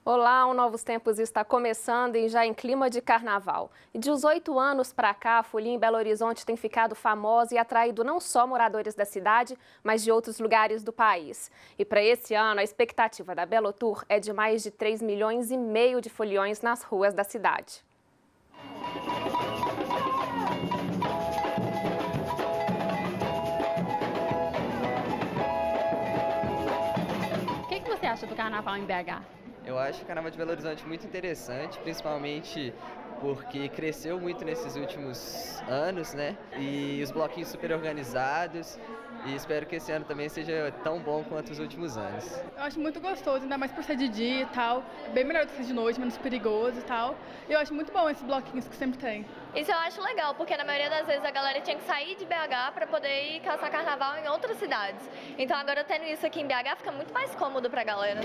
Olá, o Novos Tempos está começando e já em clima de carnaval. E de uns 8 anos para cá, a folia em Belo Horizonte tem ficado famosa e atraído não só moradores da cidade, mas de outros lugares do país. E para esse ano, a expectativa da Belo Tour é de mais de 3,5 milhões de foliões nas ruas da cidade. O que você acha do carnaval em BH? Eu acho o Carnaval de Belo Horizonte muito interessante, principalmente porque cresceu muito nesses últimos anos, né? E os bloquinhos super organizados. E espero que esse ano também seja tão bom quanto os últimos anos. Eu acho muito gostoso, ainda mais por ser de dia e tal. Bem melhor do que ser de noite, menos perigoso e tal. E eu acho muito bom esses bloquinhos que sempre tem. Isso eu acho legal, porque na maioria das vezes a galera tinha que sair de BH para poder ir caçar carnaval em outras cidades. Então agora tendo isso aqui em BH fica muito mais cômodo pra galera.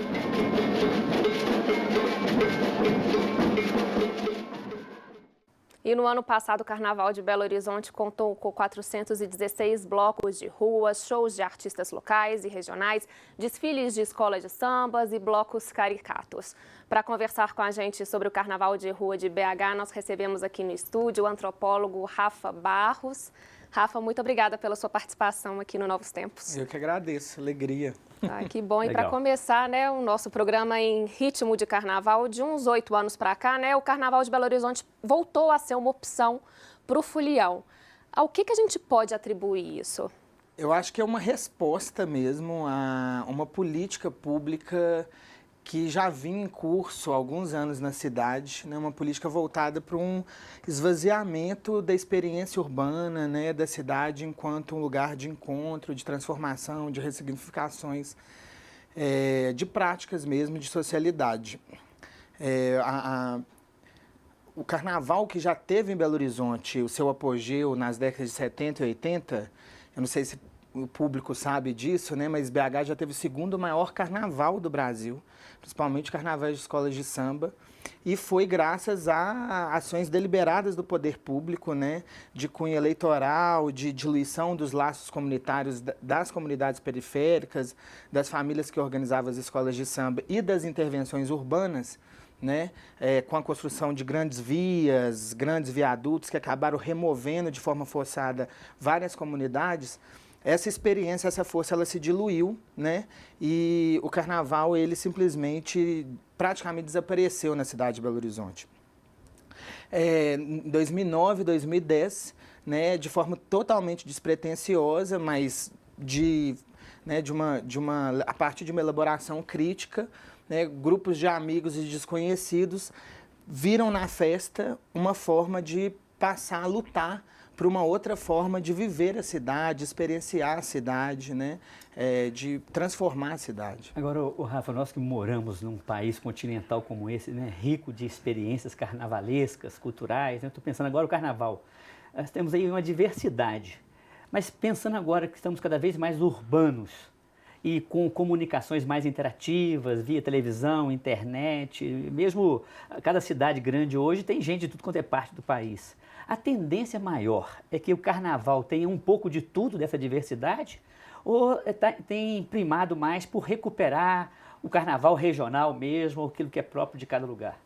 E no ano passado, o Carnaval de Belo Horizonte contou com 416 blocos de ruas, shows de artistas locais e regionais, desfiles de escolas de sambas e blocos caricatos. Para conversar com a gente sobre o Carnaval de Rua de BH, nós recebemos aqui no estúdio o antropólogo Rafa Barros. Rafa, muito obrigada pela sua participação aqui no Novos Tempos. Eu que agradeço, alegria. Ah, que bom. E para começar, né, o nosso programa em ritmo de carnaval, de uns 8 anos para cá, né, o Carnaval de Belo Horizonte voltou a ser uma opção para o folião. Ao que a gente pode atribuir isso? Eu acho que é uma resposta mesmo a uma política pública que já vinha em curso há alguns anos na cidade, né, uma política voltada para um esvaziamento da experiência urbana, né, da cidade enquanto um lugar de encontro, de transformação, de ressignificações, de práticas mesmo, de socialidade. O carnaval que já teve em Belo Horizonte o seu apogeu nas décadas de 70 e 80, eu não sei se o público sabe disso, né, mas BH já teve o segundo maior carnaval do Brasil, principalmente carnavais de escolas de samba, e foi graças a ações deliberadas do poder público, né, de cunho eleitoral, de diluição dos laços comunitários das comunidades periféricas, das famílias que organizavam as escolas de samba e das intervenções urbanas, né, com a construção de grandes vias, grandes viadutos que acabaram removendo de forma forçada várias comunidades. Essa experiência, essa força, ela se diluiu, né? E o carnaval, ele simplesmente, praticamente desapareceu na cidade de Belo Horizonte. Em 2009, 2010, né, de forma totalmente despretensiosa, mas a partir de uma elaboração crítica, né, grupos de amigos e desconhecidos viram na festa uma forma de passar a lutar para uma outra forma de viver a cidade, experienciar a cidade, né? De transformar a cidade. Agora, Rafa, nós que moramos num país continental como esse, né? Rico de experiências carnavalescas, culturais, né? Estou pensando agora o carnaval. Nós temos aí uma diversidade, mas pensando agora que estamos cada vez mais urbanos e com comunicações mais interativas, via televisão, internet, mesmo cada cidade grande hoje tem gente de tudo quanto é parte do país. A tendência maior é que o carnaval tenha um pouco de tudo dessa diversidade ou tem primado mais por recuperar o carnaval regional mesmo, aquilo que é próprio de cada lugar?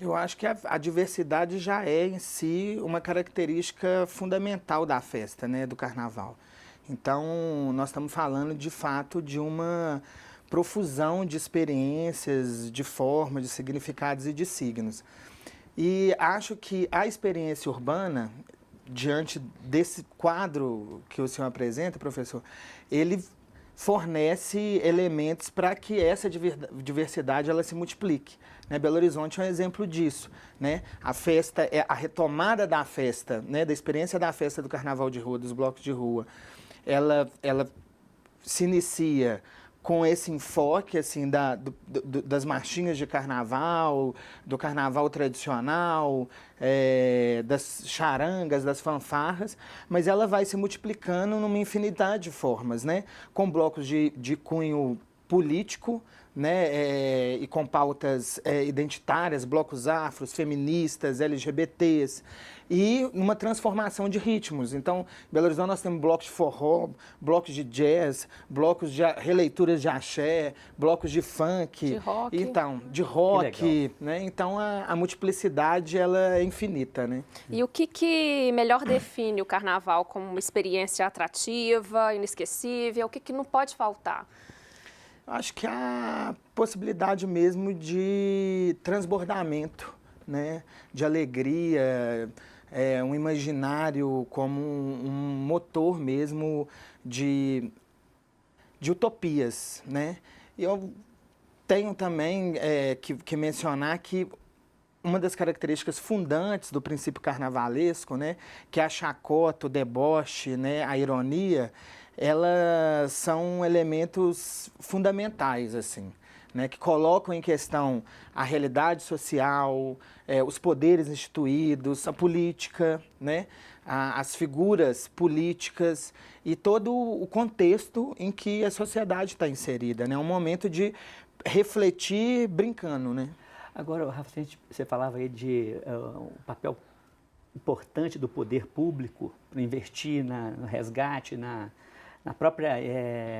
Eu acho que a diversidade já é em si uma característica fundamental da festa, né, do carnaval. Então, nós estamos falando de fato de uma profusão de experiências, de formas, de significados e de signos. E acho que a experiência urbana, diante desse quadro que o senhor apresenta, professor, ele fornece elementos para que essa diversidade ela se multiplique. Né? Belo Horizonte é um exemplo disso. Né? A festa, a retomada da festa, né? Da experiência da festa do carnaval de rua, dos blocos de rua, ela se inicia com esse enfoque assim, das marchinhas de carnaval, do carnaval tradicional, das charangas, das fanfarras, mas ela vai se multiplicando numa infinidade de formas, né? Com blocos de cunho político, né, e com pautas identitárias, blocos afros, feministas, LGBTs, e uma transformação de ritmos. Então, em Belo Horizonte nós temos blocos de forró, blocos de jazz, blocos de releituras de axé, blocos de funk. De rock. Então, de rock, né? Então, a multiplicidade, ela é infinita, né? E o que melhor define o carnaval como uma experiência atrativa, inesquecível? O que não pode faltar? Acho que a possibilidade mesmo de transbordamento, né? De alegria, um imaginário como um motor mesmo de utopias, né? E eu tenho também que mencionar que uma das características fundantes do princípio carnavalesco, né, que é a chacota, o deboche, né, a ironia, elas são elementos fundamentais, assim, né, que colocam em questão a realidade social, os poderes instituídos, a política, né, as figuras políticas e todo o contexto em que a sociedade está inserida, né, um momento de refletir brincando, né. Agora, Rafa, você falava aí de um papel importante do poder público para investir no resgate, na própria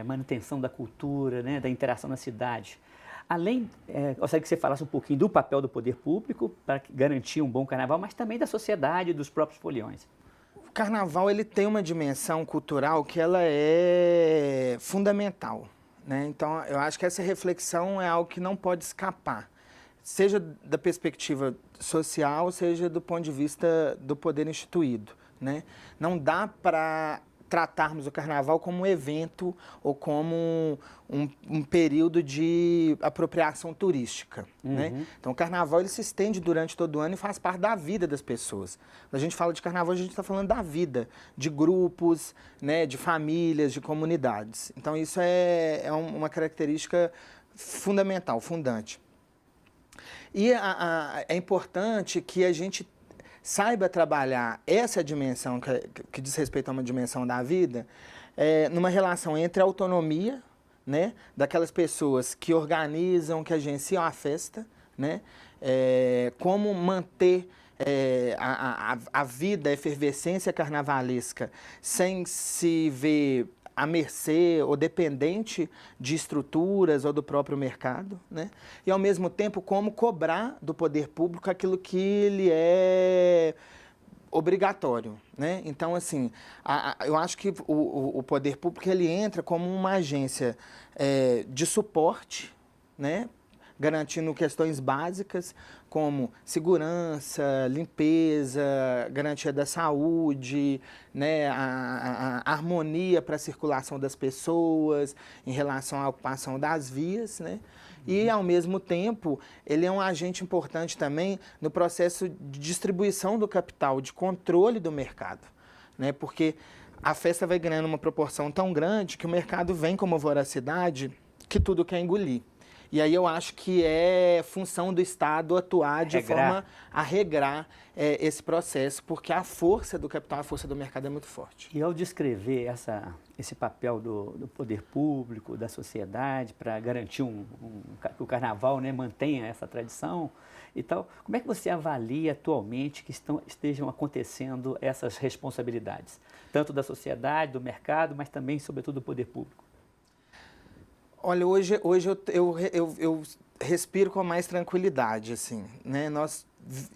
manutenção da cultura, né, da interação na cidade. Além, gostaria que você falasse um pouquinho do papel do poder público para garantir um bom carnaval, mas também da sociedade e dos próprios foliões. O carnaval ele tem uma dimensão cultural que ela é fundamental, né? Então, eu acho que essa reflexão é algo que não pode escapar, seja da perspectiva social, seja do ponto de vista do poder instituído, né? Não dá para tratarmos o carnaval como um evento ou como um período de apropriação turística, né? Então, o carnaval ele se estende durante todo o ano e faz parte da vida das pessoas. Quando a gente fala de carnaval, a gente está falando da vida, de grupos, né, de famílias, de comunidades. Então, isso é uma característica fundamental, fundante. E é importante que a gente saiba trabalhar essa dimensão, que diz respeito a uma dimensão da vida, numa relação entre a autonomia, né, daquelas pessoas que organizam, que agenciam a festa, né, como manter a vida, a efervescência carnavalesca sem se ver à mercê ou dependente de estruturas ou do próprio mercado, né? E, ao mesmo tempo, como cobrar do poder público aquilo que ele é obrigatório, né? Então, assim, eu acho que o poder público ele entra como uma agência de suporte, né? Garantindo questões básicas como segurança, limpeza, garantia da saúde, né, a harmonia para a circulação das pessoas em relação à ocupação das vias, né? E, ao mesmo tempo, ele é um agente importante também no processo de distribuição do capital, de controle do mercado, né? Porque a festa vai ganhando uma proporção tão grande que o mercado vem com uma voracidade que tudo quer engolir. E aí eu acho que é função do Estado atuar de forma a regrar esse processo, porque a força do capital, a força do mercado é muito forte. E ao descrever esse papel do poder público, da sociedade, para garantir que o carnaval, né, mantenha essa tradição e tal, como é que você avalia atualmente que estejam acontecendo essas responsabilidades? Tanto da sociedade, do mercado, mas também, sobretudo, do poder público. Olha, hoje eu respiro com mais tranquilidade, assim, né? Nós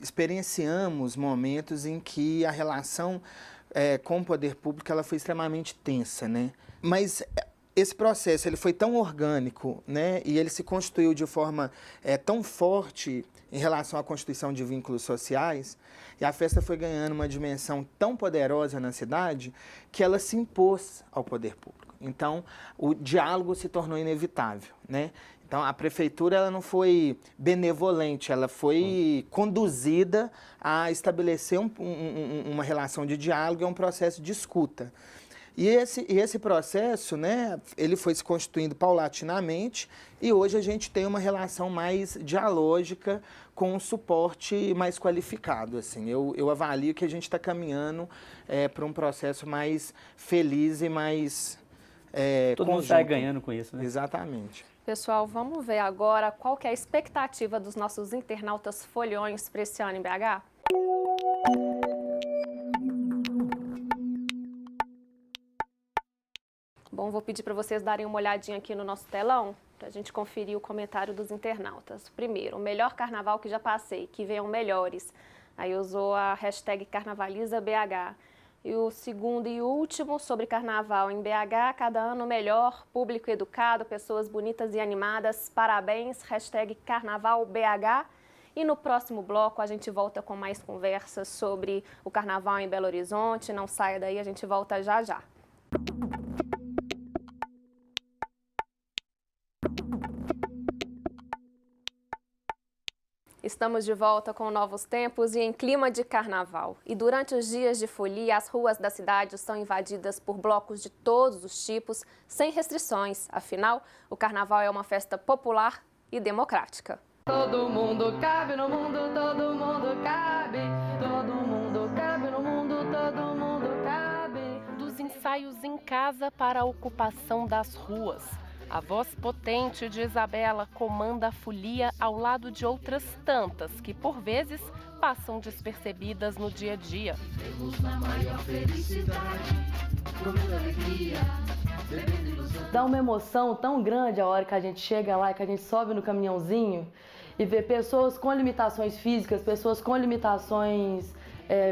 experienciamos momentos em que a relação com o poder público ela foi extremamente tensa, né? Mas esse processo ele foi tão orgânico, né? E ele se constituiu de forma tão forte em relação à constituição de vínculos sociais, e a festa foi ganhando uma dimensão tão poderosa na cidade que ela se impôs ao poder público. Então, o diálogo se tornou inevitável, né? Então, a prefeitura ela não foi benevolente, ela foi conduzida a estabelecer uma relação de diálogo e um processo de escuta. E esse processo, né, ele foi se constituindo paulatinamente e hoje a gente tem uma relação mais dialógica com um suporte mais qualificado. Assim. Eu avalio que a gente está caminhando para um processo mais feliz e mais todo mundo sai ganhando com isso, né? Exatamente. Pessoal, vamos ver agora qual que é a expectativa dos nossos internautas folhões para esse ano em BH? Bom, vou pedir para vocês darem uma olhadinha aqui no nosso telão, para a gente conferir o comentário dos internautas. Primeiro, o melhor carnaval que já passei, que venham melhores. Aí usou a hashtag CarnavalizaBH. E o segundo e último, sobre carnaval em BH, cada ano melhor, público educado, pessoas bonitas e animadas, parabéns, hashtag CarnavalBH. E no próximo bloco a gente volta com mais conversas sobre o carnaval em Belo Horizonte. Não saia daí, a gente volta já já. Estamos de volta com novos tempos e em clima de carnaval. E durante os dias de folia, as ruas da cidade são invadidas por blocos de todos os tipos, sem restrições. Afinal, o carnaval é uma festa popular e democrática. Todo mundo cabe no mundo, todo mundo cabe. Todo mundo cabe no mundo, todo mundo cabe. Dos ensaios em casa para a ocupação das ruas. A voz potente de Isabela comanda a folia ao lado de outras tantas que, por vezes, passam despercebidas no dia a dia. Dá uma emoção tão grande a hora que a gente chega lá, que a gente sobe no caminhãozinho e vê pessoas com limitações físicas, pessoas com limitações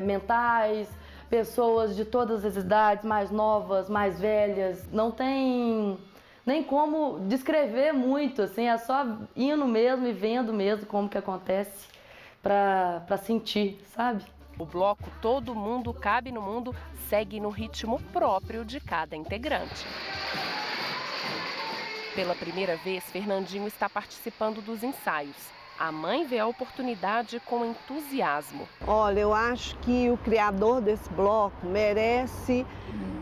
mentais, pessoas de todas as idades, mais novas, mais velhas. Não tem nem como descrever muito, assim, é só indo mesmo e vendo mesmo como que acontece para sentir, sabe? O bloco Todo Mundo Cabe no Mundo segue no ritmo próprio de cada integrante. Pela primeira vez, Fernandinho está participando dos ensaios. A mãe vê a oportunidade com entusiasmo. Olha, eu acho que o criador desse bloco merece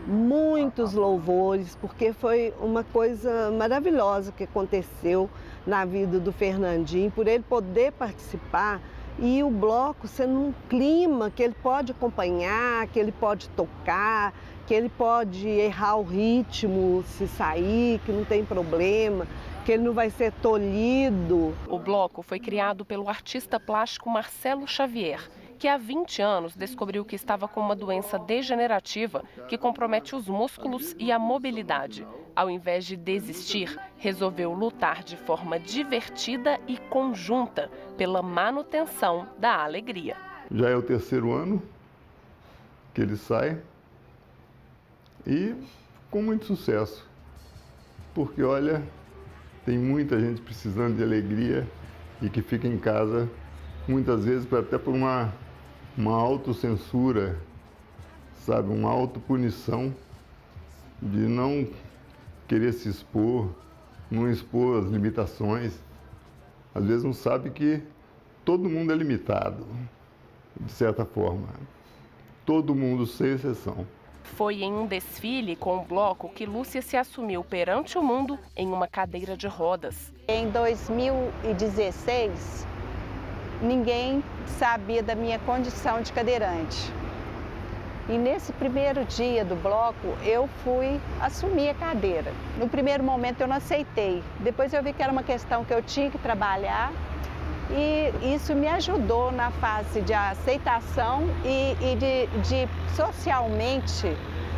muitos louvores, porque foi uma coisa maravilhosa que aconteceu na vida do Fernandinho, por ele poder participar e o bloco sendo um clima que ele pode acompanhar, que ele pode tocar, que ele pode errar o ritmo se sair, que não tem problema, que ele não vai ser tolhido. O bloco foi criado pelo artista plástico Marcelo Xavier, que há 20 anos descobriu que estava com uma doença degenerativa que compromete os músculos e a mobilidade. Ao invés de desistir, resolveu lutar de forma divertida e conjunta pela manutenção da alegria. Já é o 3º ano que ele sai e com muito sucesso, porque olha, tem muita gente precisando de alegria e que fica em casa, muitas vezes até por uma autocensura, sabe, uma autopunição de não querer se expor, não expor as limitações. Às vezes não sabe que todo mundo é limitado, de certa forma. Todo mundo, sem exceção. Foi em um desfile com o bloco que Lúcia se assumiu perante o mundo em uma cadeira de rodas. Em 2016, ninguém sabia da minha condição de cadeirante. E nesse primeiro dia do bloco, eu fui assumir a cadeira. No primeiro momento eu não aceitei. Depois eu vi que era uma questão que eu tinha que trabalhar. E isso me ajudou na fase de aceitação e de socialmente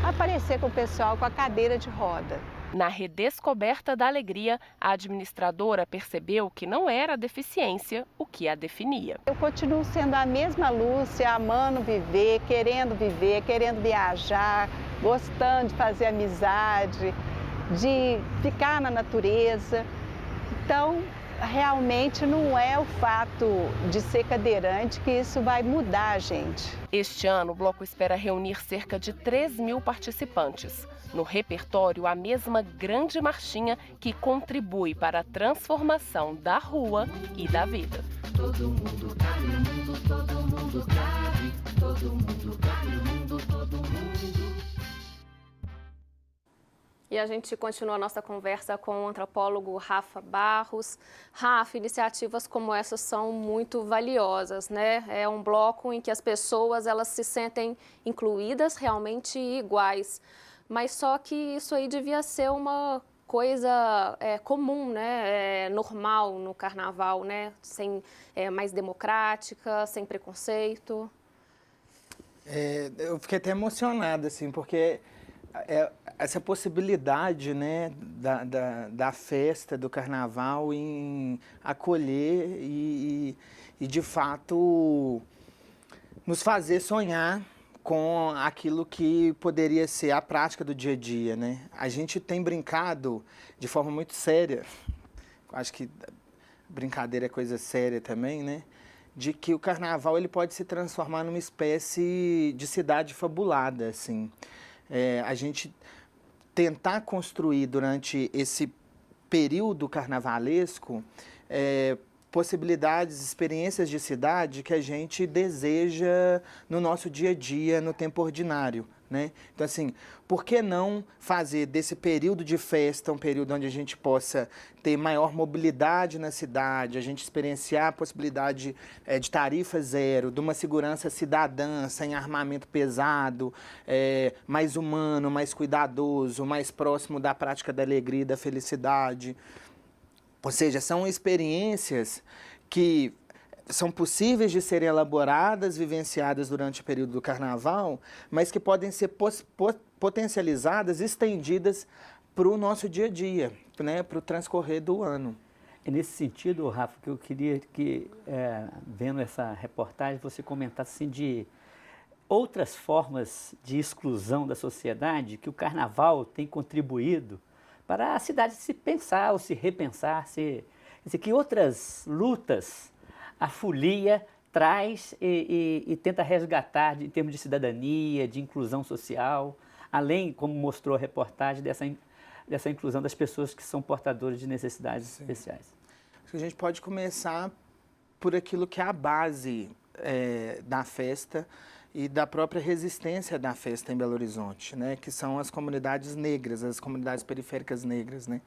aparecer com o pessoal com a cadeira de roda. Na redescoberta da alegria, a administradora percebeu que não era a deficiência o que a definia. Eu continuo sendo a mesma Lúcia, amando viver, querendo viajar, gostando de fazer amizade, de ficar na natureza. Então, realmente não é o fato de ser cadeirante que isso vai mudar a gente. Este ano, o bloco espera reunir cerca de 3.000 participantes. No repertório, a mesma grande marchinha que contribui para a transformação da rua e da vida. Todo mundo cabe no mundo, todo mundo cabe, todo mundo cabe no mundo, todo mundo. E a gente continua a nossa conversa com o antropólogo Rafa Barros. Rafa, iniciativas como essas são muito valiosas, né? É um bloco em que as pessoas elas se sentem incluídas, realmente iguais. Mas só que isso aí devia ser uma coisa comum, né, normal no carnaval, né, mais democrática, sem preconceito. Eu fiquei até emocionado, assim, porque essa possibilidade, né, da festa, do carnaval em acolher e de fato, nos fazer sonhar com aquilo que poderia ser a prática do dia a dia, né? A gente tem brincado de forma muito séria, acho que brincadeira é coisa séria também, né? De que o carnaval ele pode se transformar numa espécie de cidade fabulada, assim. A gente tentar construir durante esse período carnavalesco possibilidades, experiências de cidade que a gente deseja no nosso dia a dia, no tempo ordinário, né? Então, assim, por que não fazer desse período de festa um período onde a gente possa ter maior mobilidade na cidade, a gente experienciar a possibilidade de tarifa zero, de uma segurança cidadã, sem armamento pesado, mais humano, mais cuidadoso, mais próximo da prática da alegria e da felicidade. Ou seja, são experiências que são possíveis de serem elaboradas, vivenciadas durante o período do carnaval, mas que podem ser potencializadas, estendidas para o nosso dia a dia, né, para o transcorrer do ano. É nesse sentido, Rafa, que eu queria que, vendo essa reportagem, você comentasse assim, de outras formas de exclusão da sociedade que o carnaval tem contribuído para a cidade se pensar ou se repensar, que outras lutas a folia traz e tenta resgatar em termos de cidadania, de inclusão social, além, como mostrou a reportagem, dessa inclusão das pessoas que são portadoras de necessidades especiais. Acho que a gente pode começar por aquilo que é a base da festa e da própria resistência da festa em Belo Horizonte, né? Que são as comunidades negras, as comunidades periféricas negras, né?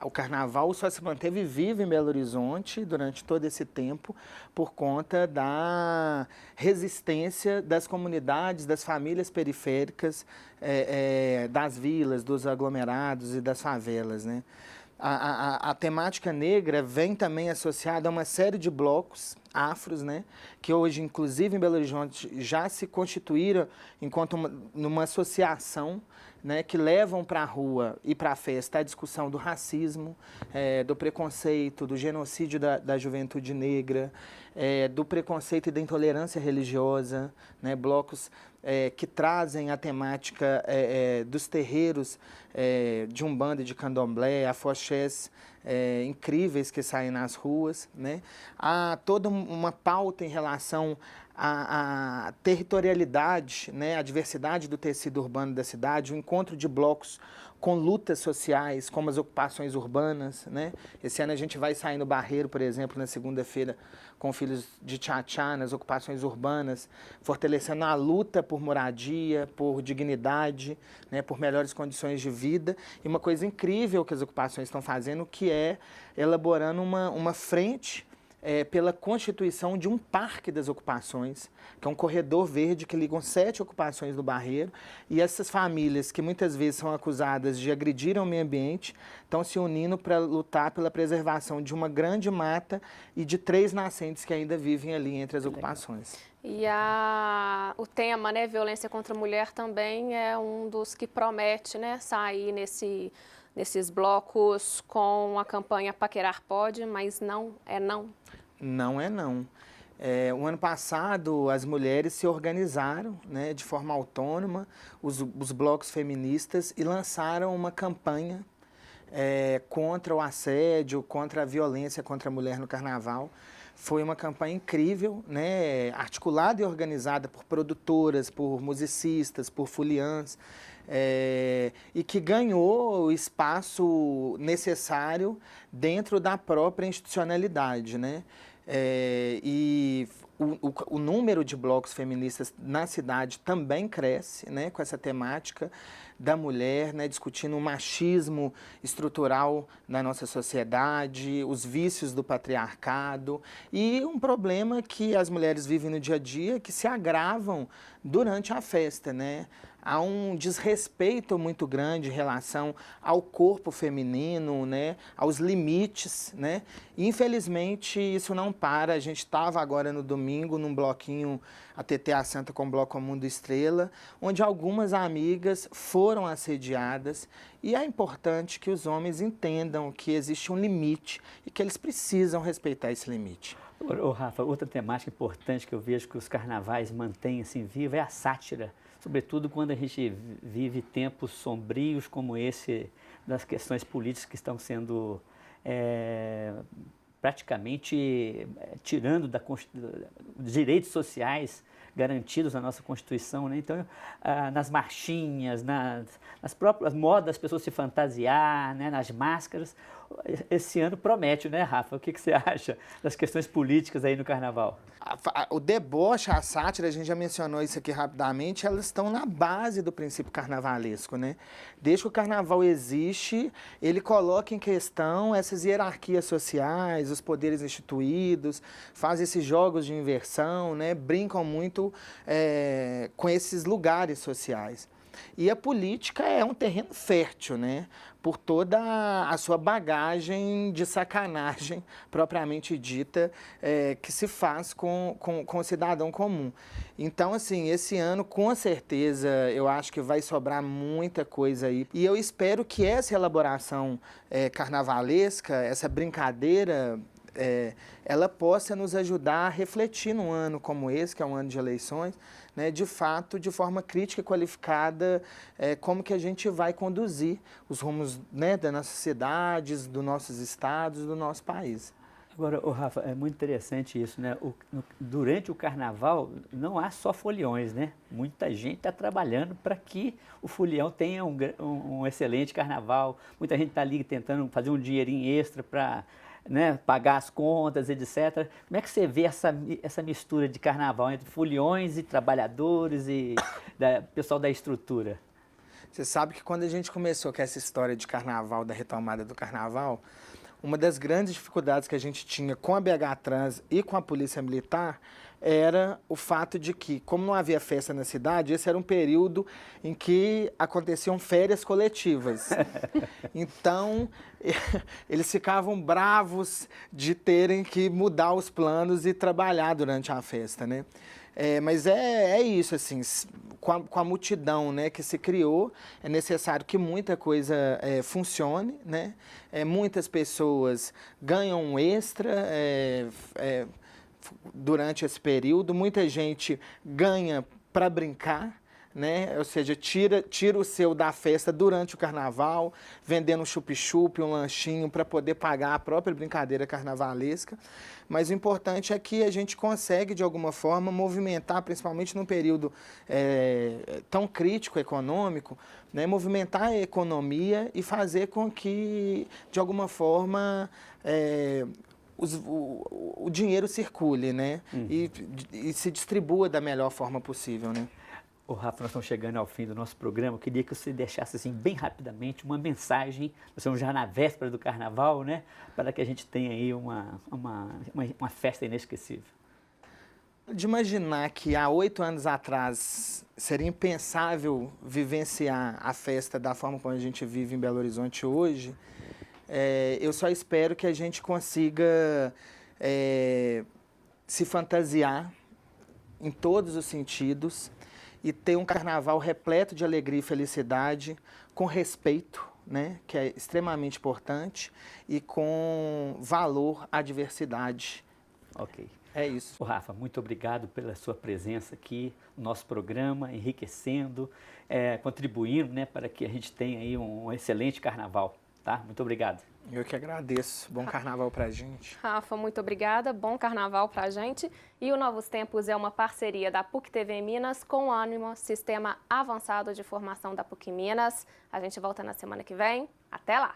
O carnaval só se manteve vivo em Belo Horizonte durante todo esse tempo por conta da resistência das comunidades, das famílias periféricas, das vilas, dos aglomerados e das favelas, né? A temática negra vem também associada a uma série de blocos afros, né, que hoje, inclusive em Belo Horizonte, já se constituíram enquanto numa associação, né, que levam para a rua e para a festa a discussão do racismo, do preconceito, do genocídio da juventude negra, do preconceito e da intolerância religiosa, né, blocos que trazem a temática dos terreiros de Umbanda e de Candomblé, afoxés incríveis que saem nas ruas, né? Há toda uma pauta em relação à territorialidade, né? A diversidade do tecido urbano da cidade, o encontro de blocos com lutas sociais, como as ocupações urbanas, né? Esse ano a gente vai sair no Barreiro, por exemplo, na segunda-feira, com filhos de Tchá-Tchá, nas ocupações urbanas, fortalecendo a luta por moradia, por dignidade, né? Por melhores condições de vida. E uma coisa incrível que as ocupações estão fazendo, que é elaborando uma frente pela constituição de um parque das ocupações, que é um corredor verde que ligam 7 ocupações do Barreiro, e essas famílias que muitas vezes são acusadas de agredir o meio ambiente estão se unindo para lutar pela preservação de uma grande mata e de 3 nascentes que ainda vivem ali entre as ocupações. E o tema, né, violência contra a mulher, também é um dos que promete, né, sair nesses blocos com a campanha Paquerar Pode, mas não é não. Não é não. O ano passado, as mulheres se organizaram, né, de forma autônoma, os blocos feministas, e lançaram uma campanha contra o assédio, contra a violência contra a mulher no carnaval. Foi uma campanha incrível, né, articulada e organizada por produtoras, por musicistas, por foliãs, e que ganhou o espaço necessário dentro da própria institucionalidade, né? E o número de blocos feministas na cidade também cresce, né, com essa temática da mulher, né, discutindo o machismo estrutural na nossa sociedade, os vícios do patriarcado e um problema que as mulheres vivem no dia a dia que se agravam durante a festa, né? há um desrespeito muito grande em relação ao corpo feminino, né, aos limites, né? Infelizmente, isso não para. A gente estava agora no domingo num bloquinho, a TTA Santa com o Bloco Comum do Estrela, onde algumas amigas foram assediadas, e é importante que os homens entendam que existe um limite e que eles precisam respeitar esse limite. Ô, Rafa, outra temática importante que eu vejo que os carnavais mantêm assim viva é a sátira, sobretudo quando a gente vive tempos sombrios como esse das questões políticas que estão sendo praticamente tirando dos direitos sociais garantidos na nossa Constituição, né? Então, nas marchinhas, nas próprias modas das pessoas se fantasiar, né? Nas máscaras, esse ano promete, né, Rafa? O que você acha das questões políticas aí no Carnaval? O deboche, a sátira, a gente já mencionou isso aqui rapidamente, elas estão na base do princípio carnavalesco, né? Desde que o Carnaval existe, ele coloca em questão essas hierarquias sociais, os poderes instituídos, faz esses jogos de inversão, né? Brincam muito com esses lugares sociais. E a política é um terreno fértil, né? Por toda a sua bagagem de sacanagem propriamente dita que se faz com o cidadão comum. Então, assim, esse ano, com certeza, eu acho que vai sobrar muita coisa aí. E eu espero que essa elaboração carnavalesca, essa brincadeira, ela possa nos ajudar a refletir num ano como esse, que é um ano de eleições, né, de fato, de forma crítica e qualificada, como que a gente vai conduzir os rumos, né, das nossas cidades, dos nossos estados, do nosso país. Agora, Rafa, é muito interessante isso, né? Durante o Carnaval não há só foliões, né? Muita gente está trabalhando para que o folião tenha um excelente Carnaval. Muita gente está ali tentando fazer um dinheirinho extra para, né, pagar as contas, etc. Como é que você vê essa mistura de Carnaval entre foliões e trabalhadores e pessoal da estrutura? Você sabe que quando a gente começou com essa história de Carnaval, da retomada do Carnaval, uma das grandes dificuldades que a gente tinha com a BH Trans e com a Polícia Militar era o fato de que, como não havia festa na cidade, esse era um período em que aconteciam férias coletivas. Então, eles ficavam bravos de terem que mudar os planos e trabalhar durante a festa, né? Mas é isso, assim, com a multidão, né, que se criou, é necessário que muita coisa funcione, né? Muitas pessoas ganham um extra durante esse período, muita gente ganha para brincar, né? Ou seja, tira o seu da festa durante o Carnaval, vendendo um chup-chup, um lanchinho para poder pagar a própria brincadeira carnavalesca. Mas o importante é que a gente consegue, de alguma forma, movimentar, principalmente num período tão crítico econômico, né? Movimentar a economia e fazer com que, de alguma forma, o dinheiro circule, né? E se distribua da melhor forma possível, né? Ô, Rafa, nós estamos chegando ao fim do nosso programa. Eu queria que você deixasse, assim, bem rapidamente, uma mensagem. Nós estamos já na véspera do Carnaval, né? Para que a gente tenha aí uma festa inesquecível. De imaginar que há 8 anos atrás seria impensável vivenciar a festa da forma como a gente vive em Belo Horizonte hoje, eu só espero que a gente consiga se fantasiar em todos os sentidos e ter um Carnaval repleto de alegria e felicidade, com respeito, né, que é extremamente importante, e com valor à diversidade. Ok. É isso. Ô, Rafa, muito obrigado pela sua presença aqui no nosso programa, enriquecendo, contribuindo, né, para que a gente tenha aí um excelente Carnaval. Tá? Muito obrigado. Eu que agradeço. Bom Carnaval pra gente. Rafa, muito obrigada. Bom Carnaval pra gente. E o Novos Tempos é uma parceria da PUC TV Minas com o Ânimo, Sistema Avançado de Formação da PUC Minas. A gente volta na semana que vem. Até lá!